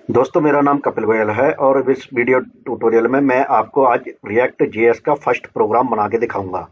दोस्तों, मेरा नाम कपिल गोयल है और इस वीडियो ट्यूटोरियल में मैं आपको आज रिएक्ट जेएस का फर्स्ट प्रोग्राम बना के दिखाऊंगा।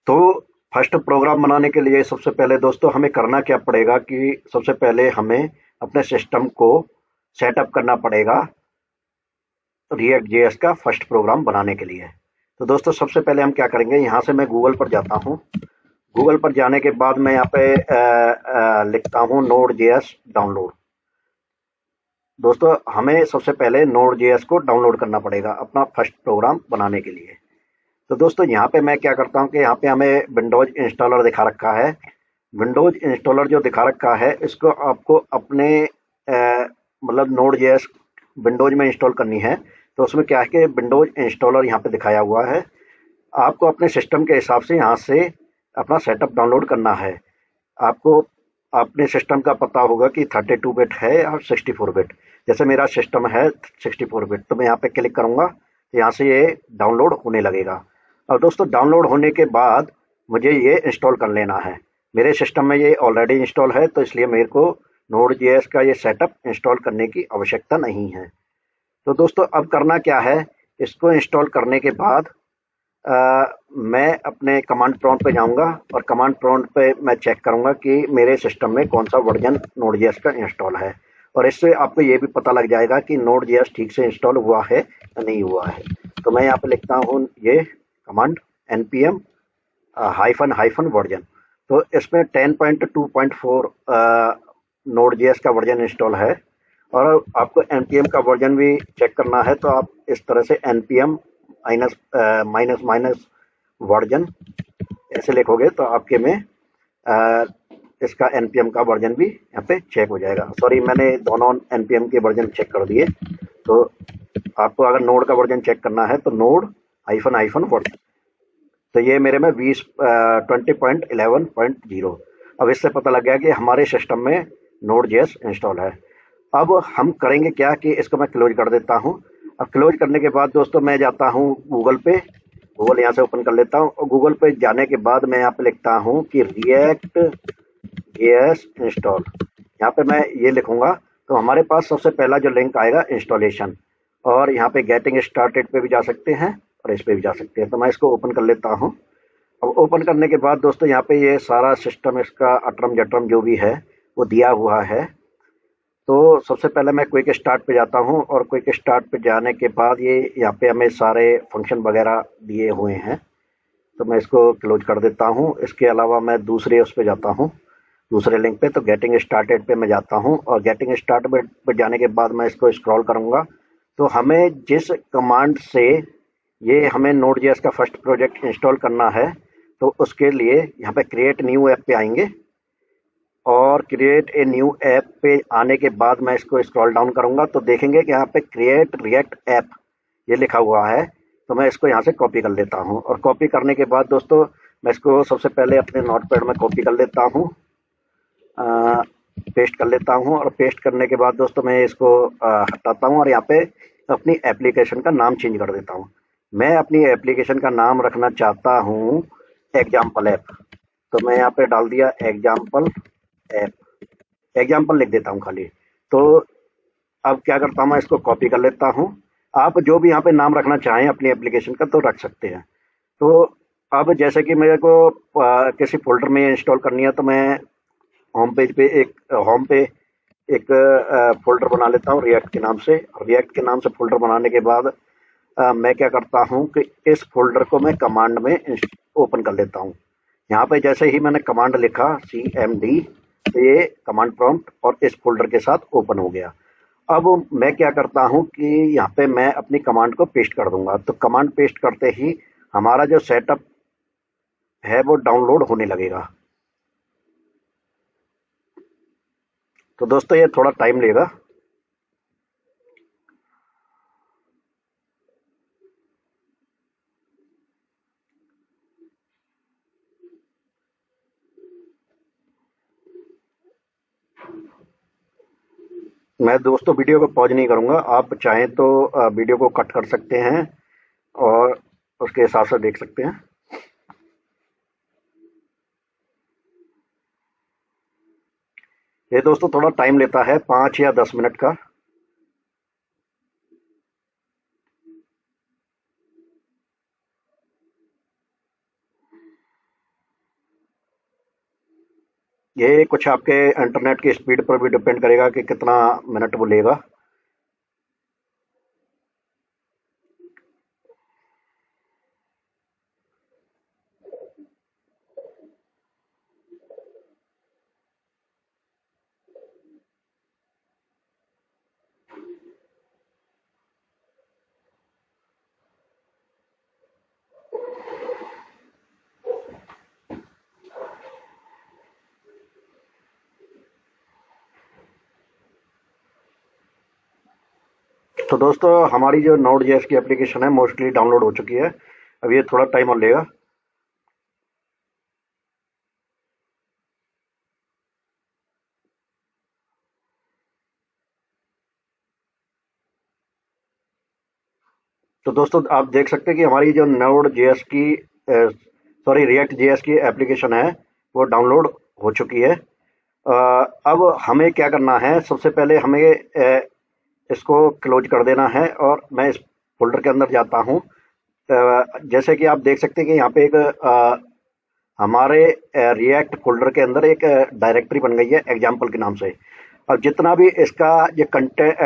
तो फर्स्ट प्रोग्राम बनाने के लिए सबसे पहले दोस्तों हमें करना क्या पड़ेगा कि सबसे पहले हमें अपने सिस्टम को सेटअप करना पड़ेगा रिएक्ट जेएस का फर्स्ट प्रोग्राम बनाने के लिए। तो दोस्तों सबसे पहले हम क्या करेंगे, यहाँ से मैं गूगल पर जाता हूँ। गूगल पर जाने के बाद मैं यहाँ पे लिखता हूँ नोड जेएस डाउनलोड। दोस्तों हमें सबसे पहले नोड जेएस को डाउनलोड करना पड़ेगा अपना फर्स्ट प्रोग्राम बनाने के लिए। तो दोस्तों यहाँ पे मैं क्या करता हूँ कि यहाँ पे हमें विंडोज इंस्टॉलर दिखा रखा है। विंडोज इंस्टॉलर जो दिखा रखा है इसको आपको अपने मतलब नोड जेएस विंडोज में इंस्टॉल करनी है। तो उसमें क्या है कि विंडोज इंस्टॉलर यहाँ पे दिखाया हुआ है। आपको अपने सिस्टम के हिसाब से यहाँ से अपना सेटअप डाउनलोड करना है। आपको अपने सिस्टम का पता होगा कि 32 बिट है और 64 बिट। जैसे मेरा सिस्टम है 64 बिट, तो मैं यहाँ पे क्लिक करूँगा तो यहाँ से ये डाउनलोड होने लगेगा। और दोस्तों डाउनलोड होने के बाद मुझे ये इंस्टॉल कर लेना है। मेरे सिस्टम में ये ऑलरेडी इंस्टॉल है, तो इसलिए मेरे को नोड जेएस का ये सेटअप इंस्टॉल करने की आवश्यकता नहीं है। तो दोस्तों अब करना क्या है, इसको इंस्टॉल करने के बाद मैं अपने कमांड प्रॉम्प्ट पे जाऊंगा और कमांड प्रॉम्प्ट पे मैं चेक करूंगा कि मेरे सिस्टम में कौन सा वर्जन नोड जेएस का इंस्टॉल है। और इससे आपको ये भी पता लग जाएगा कि नोड जेएस ठीक से इंस्टॉल हुआ है या नहीं हुआ है। तो मैं यहाँ पे लिखता हूँ ये command npm hyphen hyphen version. तो इसमें 10.2.4 नोड जेएस का वर्जन इंस्टॉल है। और आपको npm का वर्जन भी चेक करना है, तो आप इस तरह से npm minus minus minus version ऐसे लिखोगे तो आपके में अ, इसका npm का वर्जन भी यहाँ पे चेक हो जाएगा। सॉरी, मैंने दोनों npm के वर्जन चेक कर दिए। तो आपको अगर नोड का वर्जन चेक करना है तो नोड हाइफन हाइफन वर्जन। तो ये मेरे में 20.11.0। अब इससे पता लग गया कि हमारे सिस्टम में नोड जेएस इंस्टॉल है। अब हम करेंगे क्या कि इसको मैं क्लोज कर देता हूँ। अब क्लोज करने के बाद दोस्तों मैं जाता हूँ गूगल पे। गूगल यहाँ से ओपन कर लेता हूँ और गूगल पे जाने के बाद मैं यहाँ पे लिखता हूँ कि रिएक्ट जेएस इंस्टॉल। यहाँ पे मैं ये लिखूंगा तो हमारे पास सबसे पहला जो लिंक आएगा इंस्टॉलेशन। और यहाँ पे गेटिंग स्टार्टेड पे भी जा सकते हैं और इस पे भी जा सकते हैं। तो मैं इसको ओपन कर लेता हूँ। अब ओपन करने के बाद दोस्तों यहाँ पे ये सारा सिस्टम इसका अटरम जटरम जो भी है वो दिया हुआ है। तो सबसे पहले मैं क्विक स्टार्ट पे जाता हूँ और क्विक स्टार्ट पे जाने के बाद ये यहाँ पे हमें सारे फंक्शन वगैरह दिए हुए हैं। तो मैं इसको क्लोज कर देता हूँ। इसके अलावा मैं दूसरे उस पे जाता हूँ, दूसरे लिंक पे। तो गेटिंग स्टार्टेड पे मैं जाता हूँ और गेटिंग स्टार्टेड पे जाने के बाद मैं इसको स्क्रॉल करूँगा। तो हमें जिस कमांड से ये हमें नोड जेएस का फर्स्ट प्रोजेक्ट इंस्टॉल करना है, तो उसके लिए यहाँ पे क्रिएट न्यू ऐप पे आएंगे और क्रिएट ए न्यू ऐप पे आने के बाद मैं इसको स्क्रॉल डाउन करूंगा तो देखेंगे कि यहाँ पे क्रिएट रिएक्ट ऐप ये लिखा हुआ है। तो मैं इसको यहाँ से कॉपी कर लेता हूँ और कॉपी करने के बाद दोस्तों मैं इसको सबसे पहले अपने नोटपैड में कॉपी कर लेता हूँ, पेस्ट कर लेता हूँ। और पेस्ट करने के बाद दोस्तों मैं इसको हटाता हूँ और यहाँ पे अपनी एप्लीकेशन का नाम चेंज कर देता हूँ। मैं अपनी एप्लीकेशन का नाम रखना चाहता हूँ एग्जाम्पल ऐप। तो मैं यहाँ पे डाल दिया एग्जाम्पल ऐप, एग्जाम्पल लिख देता हूँ खाली। तो अब क्या करता हूँ, मैं इसको कॉपी कर लेता हूँ। आप जो भी यहाँ पे नाम रखना चाहें अपनी एप्लीकेशन का तो रख सकते हैं। तो अब जैसे कि मेरे को किसी फोल्डर में इंस्टॉल करनी है, तो मैं होम पेज पे एक होम पे एक फोल्डर बना लेता हूँ रिएक्ट के नाम से। रिएक्ट के नाम से फोल्डर बनाने के बाद मैं क्या करता हूँ कि इस फोल्डर को मैं कमांड में ओपन कर लेता हूँ। यहाँ पे जैसे ही मैंने कमांड लिखा cmd, तो ये कमांड प्रॉम्प्ट और इस फोल्डर के साथ ओपन हो गया। अब मैं क्या करता हूँ कि यहाँ पे मैं अपनी कमांड को पेस्ट कर दूंगा। तो कमांड पेस्ट करते ही हमारा जो सेटअप है वो डाउनलोड होने लगेगा। तो दोस्तों ये थोड़ा टाइम लेगा। मैं दोस्तों वीडियो को पॉज नहीं करूंगा, आप चाहें तो वीडियो को कट कर सकते हैं और उसके हिसाब से देख सकते हैं। ये दोस्तों थोड़ा टाइम लेता है, 5 या 10 मिनट का। ये कुछ आपके इंटरनेट की स्पीड पर भी डिपेंड करेगा कि कितना मिनट वो लेगा। तो दोस्तों हमारी जो नोड जेएस की एप्लीकेशन है मोस्टली डाउनलोड हो चुकी है। अब ये थोड़ा टाइम और लेगा। तो दोस्तों आप देख सकते हैं कि हमारी जो नोड जेएस की सॉरी रिएक्ट जेएस की एप्लीकेशन है वो डाउनलोड हो चुकी है। अब हमें क्या करना है, सबसे पहले हमें इसको क्लोज कर देना है और मैं इस फोल्डर के अंदर जाता हूँ। जैसे कि आप देख सकते हैं कि यहाँ पे एक हमारे रिएक्ट फोल्डर के अंदर एक डायरेक्टरी बन गई है एग्जाम्पल के नाम से। और जितना भी इसका ये कंटेंट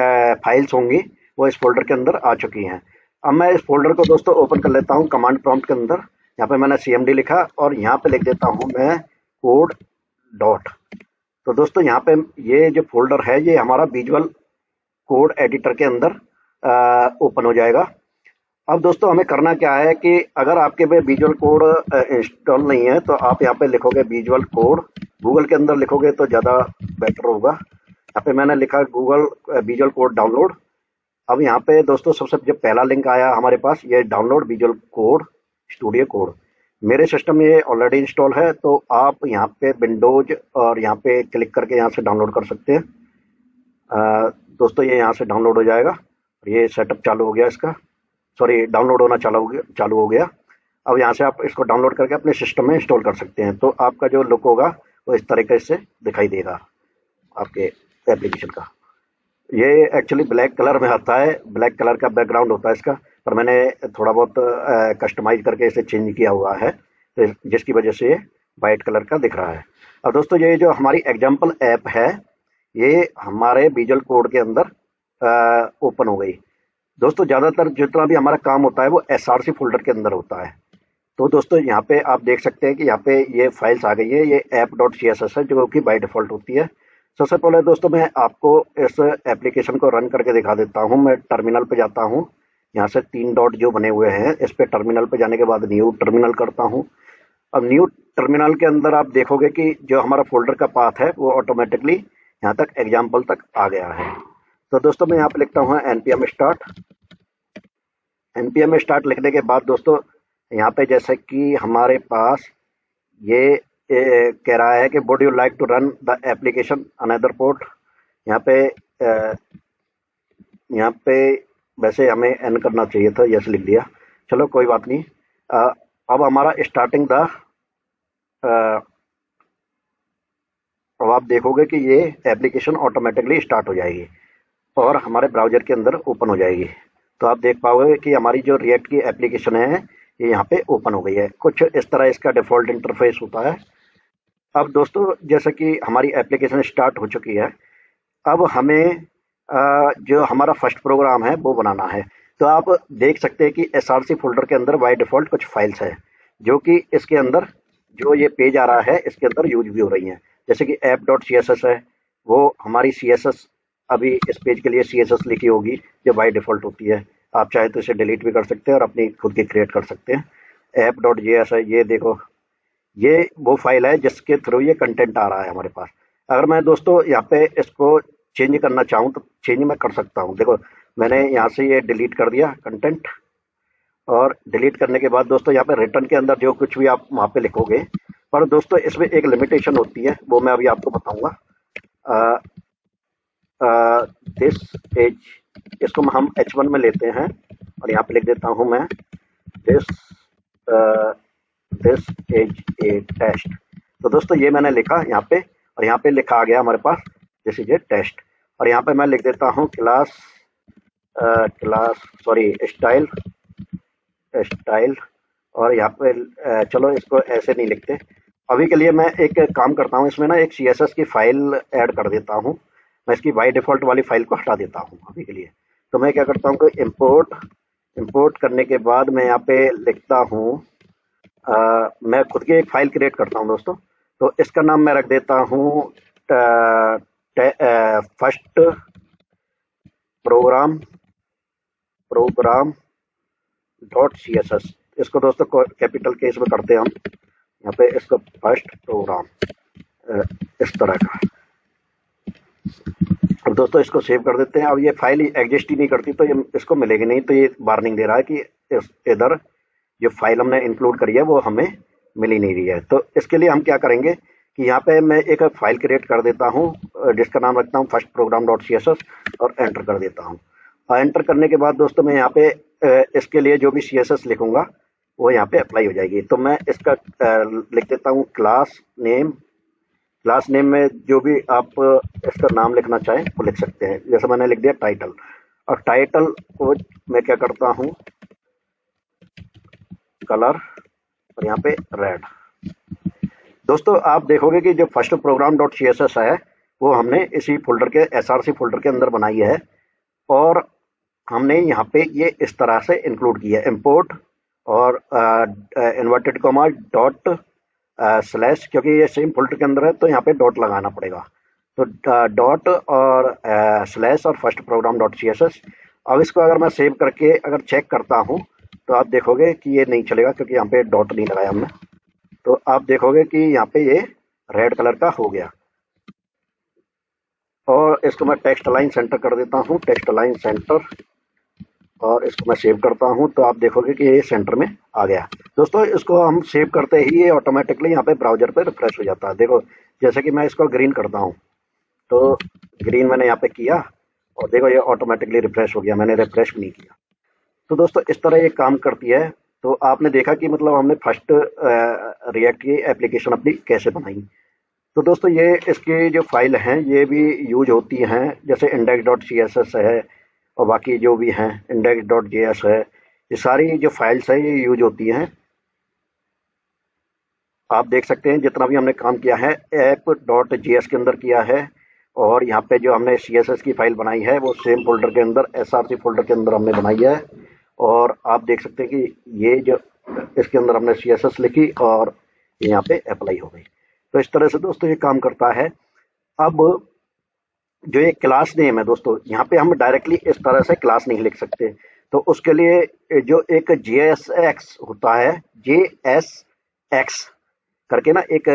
फाइल्स होंगी वो इस फोल्डर के अंदर आ चुकी हैं। अब मैं इस फोल्डर को दोस्तों ओपन कर लेता हूँ कमांड प्रॉम्प्ट के अंदर। यहाँ पे मैंने सीएमडी लिखा और यहाँ पे लिख देता हूँ मैं कोड डॉट। तो दोस्तों यहाँ पे ये जो फोल्डर है ये हमारा विजुअल कोड एडिटर के अंदर ओपन हो जाएगा। अब दोस्तों हमें करना क्या है कि अगर आपके पे विजुअल कोड इंस्टॉल नहीं है तो आप यहाँ पे लिखोगे विजुअल कोड, गूगल के अंदर लिखोगे तो ज़्यादा बेटर होगा। यहाँ पे मैंने लिखा गूगल विजुअल कोड डाउनलोड। अब यहाँ पे दोस्तों सबसे जो पहला लिंक आया हमारे पास ये download visual code studio code. मेरे सिस्टम में ये ऑलरेडी इंस्टॉल है तो आप यहाँ पे विंडोज और यहाँ पे क्लिक करके यहाँ से डाउनलोड कर सकते हैं। दोस्तों ये यहाँ से डाउनलोड हो जाएगा। ये सेटअप चालू हो गया इसका, सॉरी डाउनलोड होना चालू हो गया। अब यहाँ से आप इसको डाउनलोड करके अपने सिस्टम में इंस्टॉल कर सकते हैं। तो आपका जो लुक होगा वो इस तरीके से दिखाई देगा आपके एप्लीकेशन का। ये एक्चुअली ब्लैक कलर में आता है, ब्लैक कलर का बैकग्राउंड होता है इसका, पर मैंने थोड़ा बहुत कस्टमाइज करके इसे चेंज किया हुआ है तो जिसकी वजह से ये वाइट कलर का दिख रहा है। अब दोस्तों ये जो हमारी एग्जाम्पल ऐप है ये हमारे विजुअल कोड के अंदर ओपन हो गई। दोस्तों ज़्यादातर जितना भी हमारा काम होता है वो एसआरसी फोल्डर के अंदर होता है। तो दोस्तों यहाँ पे आप देख सकते हैं कि यहाँ पे ये फाइल्स आ गई है, ये app.css है जो कि बाय डिफ़ॉल्ट होती है। सबसे पहले दोस्तों मैं आपको इस एप्लीकेशन को रन करके दिखा देता हूँ। मैं टर्मिनल पे जाता हूँ, यहाँ से 3 डॉट जो बने हुए हैं इस पे टर्मिनल पे जाने के बाद न्यू टर्मिनल करता हूँ। अब न्यू टर्मिनल के अंदर आप देखोगे कि जो हमारा फोल्डर का पाथ है वो ऑटोमेटिकली यहाँ तक एग्जाम्पल तक आ गया है। तो दोस्तों मैं यहाँ पे लिखता हूँ npm स्टार्ट। npm स्टार्ट लिखने के बाद दोस्तों यहाँ पे जैसे कि हमारे पास ये कह रहा है कि would you like to run the application another port. यहाँ पे यहाँ पे वैसे हमें एन करना चाहिए था, यस लिख दिया, चलो कोई बात नहीं। अब हमारा स्टार्टिंग द अब आप देखोगे कि ये एप्लीकेशन ऑटोमेटिकली स्टार्ट हो जाएगी और हमारे ब्राउजर के अंदर ओपन हो जाएगी। तो आप देख पाओगे कि हमारी जो रिएक्ट की एप्लीकेशन है ये यहाँ पे ओपन हो गई है। कुछ इस तरह इसका डिफ़ॉल्ट इंटरफेस होता है। अब दोस्तों जैसे कि हमारी एप्लीकेशन स्टार्ट हो चुकी है, अब हमें जो हमारा फर्स्ट प्रोग्राम है वो बनाना है। तो आप देख सकते हैं कि एसआरसी फोल्डर के अंदर बाय डिफ़ॉल्ट कुछ फाइल्स है जो कि इसके अंदर जो ये पेज आ रहा है इसके अंदर यूज भी हो रही हैं। जैसे कि app.css है, वो हमारी CSS अभी इस पेज के लिए CSS लिखी होगी जो बाय डिफ़ॉल्ट होती है। आप चाहे तो इसे डिलीट भी कर सकते हैं और अपनी खुद की क्रिएट कर सकते हैं। app.js है, ये देखो ये वो फाइल है जिसके थ्रू ये कंटेंट आ रहा है हमारे पास। अगर मैं दोस्तों यहाँ पे इसको चेंज करना चाहूँ तो चेंज मैं कर सकता हूँ। देखो मैंने यहाँ से ये डिलीट कर दिया कंटेंट, और डिलीट करने के बाद दोस्तों यहाँ पे रिटर्न के अंदर जो कुछ भी आप वहाँ पे लिखोगे, पर दोस्तों इसमें एक लिमिटेशन होती है वो मैं अभी आपको बताऊंगा। दिस एज, इसको हम H1 में लेते हैं और यहाँ पे लिख देता हूँ मैं this this as a test. तो दोस्तों ये मैंने लिखा यहाँ पे और यहाँ पे लिखा आ गया हमारे पास दिस इज ए टेस्ट। और यहाँ पे मैं लिख देता हूँ क्लास सॉरी स्टाइल। और यहाँ पे चलो इसको ऐसे नहीं लिखते, अभी के लिए मैं एक काम करता हूँ, इसमें ना एक CSS की फाइल ऐड कर देता हूँ। मैं इसकी बाय डिफ़ॉल्ट वाली फाइल को हटा देता हूँ अभी के लिए। तो मैं क्या करता हूँ कि इंपोर्ट करने के बाद मैं यहाँ पे लिखता हूँ, मैं खुद की एक फाइल क्रिएट करता हूँ दोस्तों। तो इसका नाम मैं रख देता हूँ फर्स्ट प्रोग्राम .css। इसको दोस्तों कैपिटल के इसमें करते हैं हम, यहाँ पे इसको फर्स्ट प्रोग्राम इस तरह का। अब दोस्तों इसको सेव कर देते हैं। अब ये फाइल एग्जिस्ट ही नहीं करती तो ये इसको मिलेगी नहीं, तो ये वार्निंग दे रहा है कि इधर जो फाइल हमने इंक्लूड करी है वो हमें मिल ही नहीं रही है। तो इसके लिए हम क्या करेंगे कि यहाँ पे मैं एक फाइल क्रिएट कर देता हूँ जिसका नाम रखता हूँ फर्स्ट प्रोग्राम .css और एंटर कर देता हूँ। और एंटर करने के बाद दोस्तों मैं यहाँ पे इसके लिए जो भी CSS लिखूंगा वो यहाँ पे अप्लाई हो जाएगी। तो मैं इसका लिख देता हूँ क्लास नेम में जो भी आप इसका नाम लिखना चाहें वो लिख सकते हैं। जैसे मैंने लिख दिया टाइटल, और टाइटल को मैं क्या करता हूँ कलर और यहाँ पे रेड। दोस्तों आप देखोगे कि जो फर्स्ट प्रोग्राम .css है वो हमने इसी फोल्डर के SRC फोल्डर के अंदर बनाई है, और हमने यहाँ पे ये इस तरह से इंक्लूड किया है इम्पोर्ट और इन्वर्टेड कॉमा डॉट स्लैश, क्योंकि ये सेम फोल्डर के अंदर है तो यहाँ पे डॉट लगाना पड़ेगा। तो डॉट और स्लैश और फर्स्ट प्रोग्राम .css। अब इसको अगर मैं सेव करके अगर चेक करता हूँ तो आप देखोगे कि ये नहीं चलेगा क्योंकि यहाँ पे डॉट नहीं लगाया हमने। तो आप देखोगे कि यहाँ पे ये रेड कलर का हो गया। और इसको मैं टेक्स्ट अलाइन सेंटर कर देता हूँ, टेक्स्ट अलाइन सेंटर, और इसको मैं सेव करता हूँ तो आप देखोगे कि ये सेंटर में आ गया। दोस्तों इसको हम सेव करते ही ये ऑटोमेटिकली यहाँ पे ब्राउजर पे रिफ्रेश हो जाता है। देखो जैसे कि मैं इसको ग्रीन करता हूँ तो ग्रीन मैंने यहाँ पे किया और देखो ये ऑटोमेटिकली रिफ्रेश हो गया, मैंने रिफ्रेश भी नहीं किया। तो दोस्तों इस तरह ये काम करती है। तो आपने देखा कि मतलब हमने फर्स्ट रिएक्ट की एप्लीकेशन अपनी कैसे बनाई। तो दोस्तों ये इसकी जो फाइल हैं ये भी यूज होती हैं, जैसे index.css है और बाकी जो भी हैं index.js है, ये सारी जो फाइल्स है ये यूज होती हैं। आप देख सकते हैं जितना भी हमने काम किया है app.js के अंदर किया है, और यहाँ पे जो हमने CSS की फाइल बनाई है वो सेम फोल्डर के अंदर SRC फोल्डर के अंदर हमने बनाई है। और आप देख सकते हैं कि ये जो इसके अंदर हमने CSS लिखी और ये यहाँ पे अप्लाई हो गई। तो इस तरह से दोस्तों ये काम करता है। अब जो ये क्लास नेम है दोस्तों, यहाँ पे हम डायरेक्टली इस तरह से क्लास नहीं लिख सकते, तो उसके लिए जो एक JSX होता है, JSX करके ना एक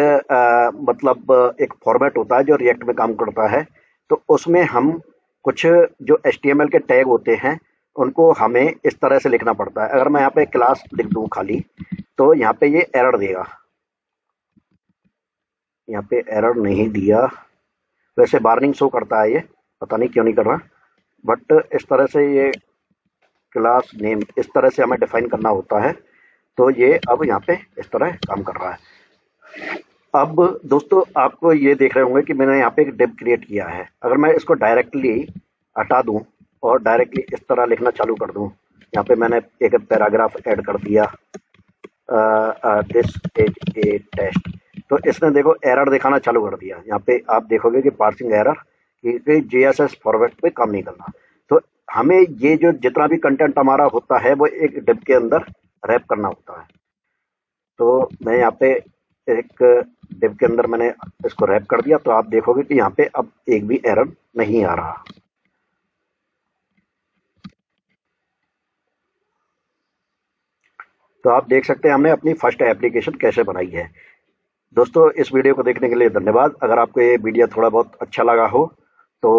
मतलब एक फॉर्मेट होता है जो रिएक्ट में काम करता है। तो उसमें हम कुछ जो HTML के टैग होते हैं उनको हमें इस तरह से लिखना पड़ता है। अगर मैं यहाँ पे क्लास लिख दूं खाली तो यहाँ पे ये एरर देगा, यहाँ पे एरर नहीं दिया, वैसे वार्निंग शो करता है, ये पता नहीं क्यों नहीं कर रहा, बट इस तरह से ये क्लास नेम इस तरह से हमें डिफाइन करना होता है। तो ये अब यहाँ पे इस तरह काम कर रहा है। अब दोस्तों आपको ये देख रहे होंगे कि मैंने यहाँ पे एक डिव क्रिएट किया है। अगर मैं इसको डायरेक्टली हटा दूं और डायरेक्टली इस तरह लिखना चालू कर दूं, यहाँ पे मैंने एक पैराग्राफ ऐड कर दिया, दिस इज ए टेस्ट, तो इसने देखो एरर दिखाना चालू कर दिया। यहाँ पे आप देखोगे कि पार्सिंग एरर, कि JSS फॉर्मेट पे काम नहीं करना। तो हमें ये जो जितना भी कंटेंट हमारा होता है वो एक डिव के अंदर रैप करना होता है। तो मैं यहाँ पे एक डिव के अंदर मैंने इसको रैप कर दिया, तो आप देखोगे कि यहाँ पे अब एक भी एरर नहीं आ रहा। तो आप देख सकते हैं हमने अपनी फर्स्ट एप्लीकेशन कैसे बनाई है। दोस्तों इस वीडियो को देखने के लिए धन्यवाद। अगर आपको ये वीडियो थोड़ा बहुत अच्छा लगा हो तो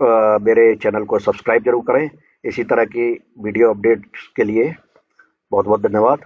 मेरे चैनल को सब्सक्राइब जरूर करें। इसी तरह की वीडियो अपडेट्स के लिए बहुत बहुत धन्यवाद।